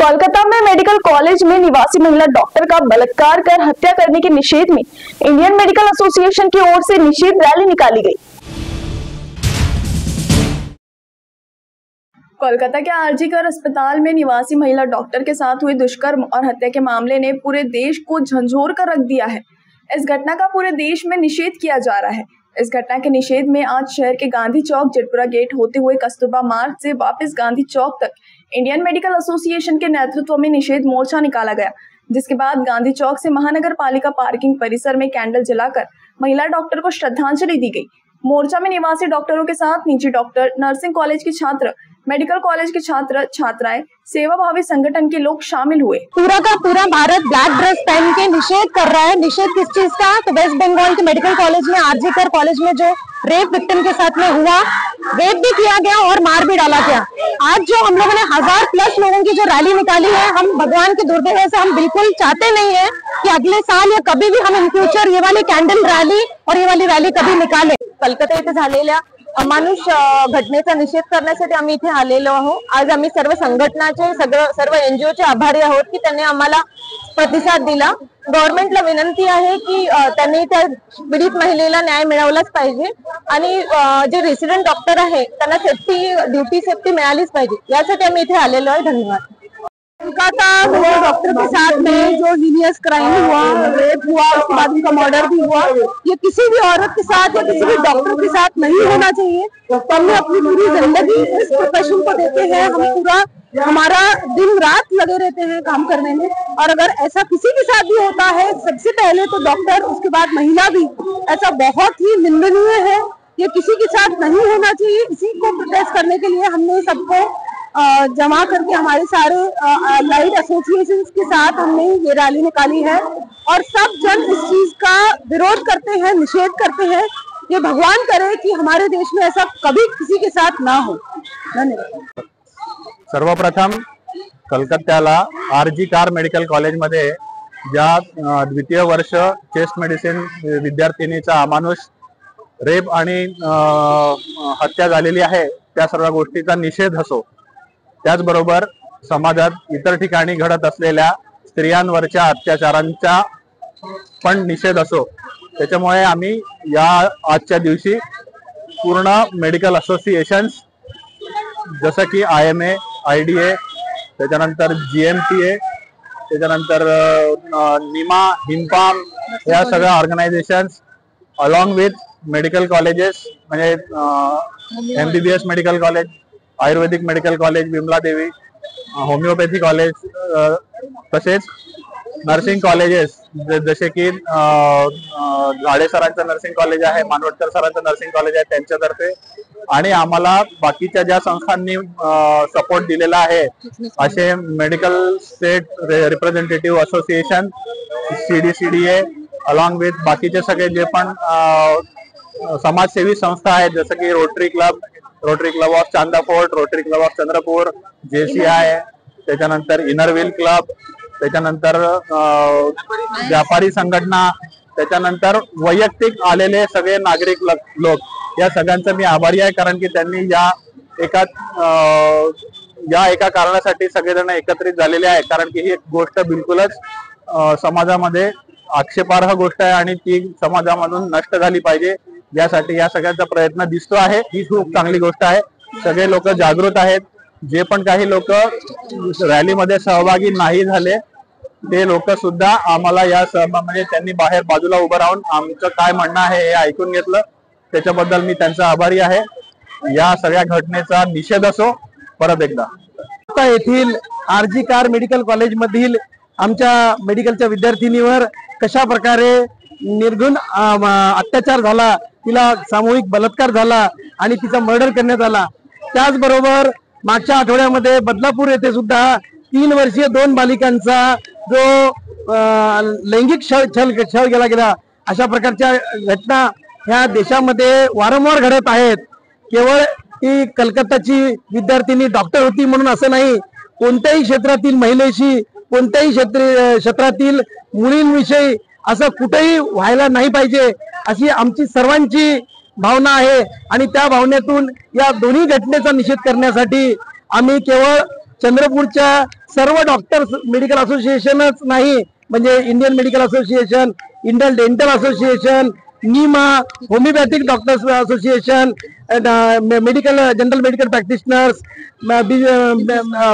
कोलकाता में medical college में निवासी महिला डॉक्टर का बलात्कार कर हत्या करने के निषेध में इंडियन मेडिकल एसोसिएशन की ओर से निषेध रैली निकाली गई। कोलकाता के आरजीकर अस्पताल में निवासी महिला डॉक्टर के साथ हुए दुष्कर्म और हत्या के मामले ने पूरे देश को झंझोर कर रख दिया है। इस घटना का पूरे देश में निषेध किया जा रहा है। इस घटना के निषेध में आज शहर के गांधी चौक जेटपुरा गेट होते हुए कस्तूरबा मार्ग से वापस गांधी चौक तक इंडियन मेडिकल एसोसिएशन के नेतृत्व में निषेध मोर्चा निकाला गया, जिसके बाद गांधी चौक से महानगर पालिका पार्किंग परिसर में कैंडल जलाकर महिला डॉक्टर को श्रद्धांजलि दी गई। मोर्चा में निवासी डॉक्टरों के साथ निजी डॉक्टर, नर्सिंग कॉलेज के छात्र, मेडिकल कॉलेज के छात्र छात्राएं, सेवाभावी संगठन के लोग शामिल हुए। पूरा का पूरा भारत ब्लैक ड्रेस पहन के निषेध कर रहा है। निषेध किस चीज का? तो वेस्ट बंगाल के मेडिकल कॉलेज में, आरजीकर कॉलेज में जो रेप विक्टिम के साथ में हुआ, रेप भी किया गया और मार भी डाला गया। आज जो हम लोगों ने 1000+ लोगों की जो रैली निकाली है, हम भगवान के दुर्दैव से हम बिल्कुल चाहते नहीं है कि अगले साल या कभी भी हम इन फ्युचर ये वाली कैंडल रैली और ये वाली रॅली कधी निकाले। कलकत्ता इथे झालेल्या अमानुष घटनेचा निषेध करण्यासाठी आम्ही इथे आलेलो आहोत। आज आम्ही सर्व संघटनाचे सर्व एनजीओचे आभारी आहोत की त्यांनी आम्हाला प्रतिसाद दिला। गव्हर्नमेंटला विनंती आहे की त्यांनी त्या पीडित महिलेला न्याय मिळवलाच पाहिजे आणि जे रेसिडेंट डॉक्टर आहे त्यांना ड्यूटी सेफ्टी मिळालीच पाहिजे, यासाठी आम्ही इथे आलेलो आहे। धन्यवाद। कोलकाता डॉक्टर के साथ में जो हीनियस क्राइम हुआ, रेप हुआ, उसके बाद उनका मर्डर भी हुआ, ये किसी भी औरत के साथ या किसी भी डॉक्टर के साथ नहीं होना चाहिए। तो हमने अपनी पूरी जिंदगी इस प्रोफेशन को देते हैं, हम पूरा हमारा दिन रात लगे रहते हैं काम करने में, और अगर ऐसा किसी के साथ भी होता है, सबसे पहले तो डॉक्टर, उसके बाद महिला भी, ऐसा बहुत ही निंदनीय है। ये किसी के साथ नहीं होना चाहिए। इसी को प्रोटेस्ट करने के लिए हमने सबको जमा करके हमारे सारे लाइट एसोसिएशन के साथ हमने ये रैली निकाली है और सब जन इस चीज का विरोध करते हैं, निषेध करते हैं। ये भगवान करे कि हमारे देश में ऐसा कभी किसी के साथ ना हो। धन्यवाद। सर्वप्रथम कलकत्त्याला आरजीकर मेडिकल कॉलेज मध्ये ज्या द्वितीय वर्ष चेस्ट मेडिसिन विद्यार्थिनीचा अमानुष रेप आणि हत्या झालेली आहे, त्या सर्व गोष्टीचा निषेध असो, त्याचबरोबर समाजात इतर ठिकाणी घडत असलेल्या स्त्रियांवरच्या अत्याचारांचा पण निषेध असो, त्याच्यामुळे आम्ही या आजच्या दिवशी पूर्ण मेडिकल असोसिएशन्स जसं की IMA, IDA, त्याच्यानंतर GMTA, त्याच्यानंतर निमा, हिमपाम, या सगळ्या organisations along with medical colleges म्हणजे MBBS मेडिकल कॉलेज, आयुर्वेदिक medical college, Vimla Devi, homeopathy college, तसेच नर्सिंग कॉलेजेस जसे की झाडे सरांचं नर्सिंग कॉलेज आहे, मानवटकर सरांचं नर्सिंग कॉलेज आहे, त्यांच्यातर्फे आणि आम्हाला बाकीच्या ज्या संस्थांनी सपोर्ट दिलेला आहे असे medical state representative association, CDCDA along with बाकीचे सगळे जे पण समाजसेवी संस्था आहेत जसं की rotary club of Chanda fort, rotary club of Chandrapur, JCI, त्याच्यानंतर इनरव्हील क्लब, त्याच्यानंतर व्यापारी संघटना, त्याच्यानंतर वैयक्तिक आलेले सगळे नागरिक लोक, या सगळ्यांचं मी आभारी आहे, कारण की त्यांनी या एका कारणासाठी सगळेजण एकत्रित झालेले आहे, कारण की ही एक गोष्ट बिलकुलच समाजामध्ये आक्षेपार्ह गोष्ट आहे आणि ती समाजामधून नष्ट झाली पाहिजे, यासाठी या सगळ्यांचा प्रयत्न दिसतो आहे। ही खूप चांगली गोष्ट आहे। सगळे लोक जागृत आहेत। जे पण काही लोक रॅलीमध्ये सहभागी नाही झाले ते लोक सुद्धा आम्हाला या म्हणजे त्यांनी बाहेर बाजूला उभं राहून आमचं काय म्हणणं आहे हे ऐकून घेतलं, त्याच्याबद्दल मी त्यांचा आभारी आहे। या सगळ्या घटनेचा निषेध असो। परत एकदा येथील आरजीकर मेडिकल कॉलेज मधील आमच्या मेडिकलच्या विद्यार्थिनीवर कशा प्रकारे निर्गुण अत्याचार झाला, तिला सामूहिक बलात्कार झाला आणि तिचा मर्डर करण्यात आला। त्याचबरोबर मागच्या आठवड्यामध्ये बदलापूर येथे सुद्धा 3 वर्षीय 2 बालिकांचा जो लैंगिक छळ केला गेला, अशा प्रकारच्या घटना ह्या देशामध्ये वारंवार घडत आहेत। केवळ ती कलकत्ताची विद्यार्थिनी डॉक्टर होती म्हणून असं नाही, कोणत्याही क्षेत्रातील महिलेशी, कोणत्याही क्षेत्रातील मुलींविषयी असं कुठेही व्हायला नाही पाहिजे अशी आमची सर्वांची भावना आहे। आणि त्या भावनेतून या दोन्ही घटनेचा निषेध करण्यासाठी आम्ही केवळ चंद्रपूरच्या सर्व डॉक्टर्स मेडिकल असोसिएशनच नाही, म्हणजे Indian medical association, Indian dental association, NIMA, homeopathic doctors association, medical general medical practitioners,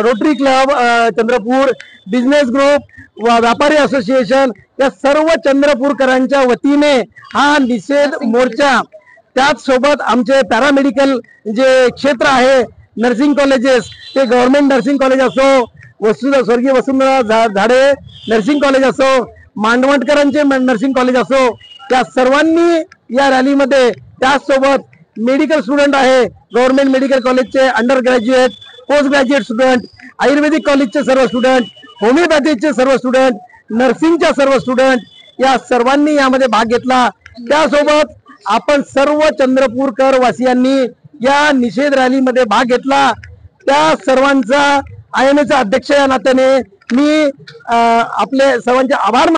rotary club Chandrapur, business group, व्यापारी असोसिएशन, या सर्व चंद्रपूरकरांच्या वतीने हा निषेध मोर्चा, त्याच सोबत आमचे पॅरामेडिकल जे क्षेत्र आहे, नर्सिंग कॉलेजेस, ते गव्हर्नमेंट नर्सिंग कॉलेज असो, स्वर्गीय वसुंधरा झाडे नर्सिंग कॉलेज असो, मांडवटकरांचे नर्सिंग कॉलेज असो, त्या सर्वांनी या रॅलीमध्ये, त्याचसोबत मेडिकल स्टुडंट आहे, गव्हर्नमेंट मेडिकल कॉलेजचे under graduate, post graduate student, Ayurvedic कॉलेजचे सर्व स्टुडंट, होमिओपॅथीचे सर्व स्टुडंट, नर्सिंगच्या सर्व स्टुडंट, या सर्वांनी यामध्ये भाग घेतला। त्यासोबत आपण सर्व चंद्रपूरकर वासियांनी या निषेध रॅलीमध्ये भाग घेतला। त्या सर्वांचा IMAचा अध्यक्ष या नात्याने मी आपले सर्वांचे आभार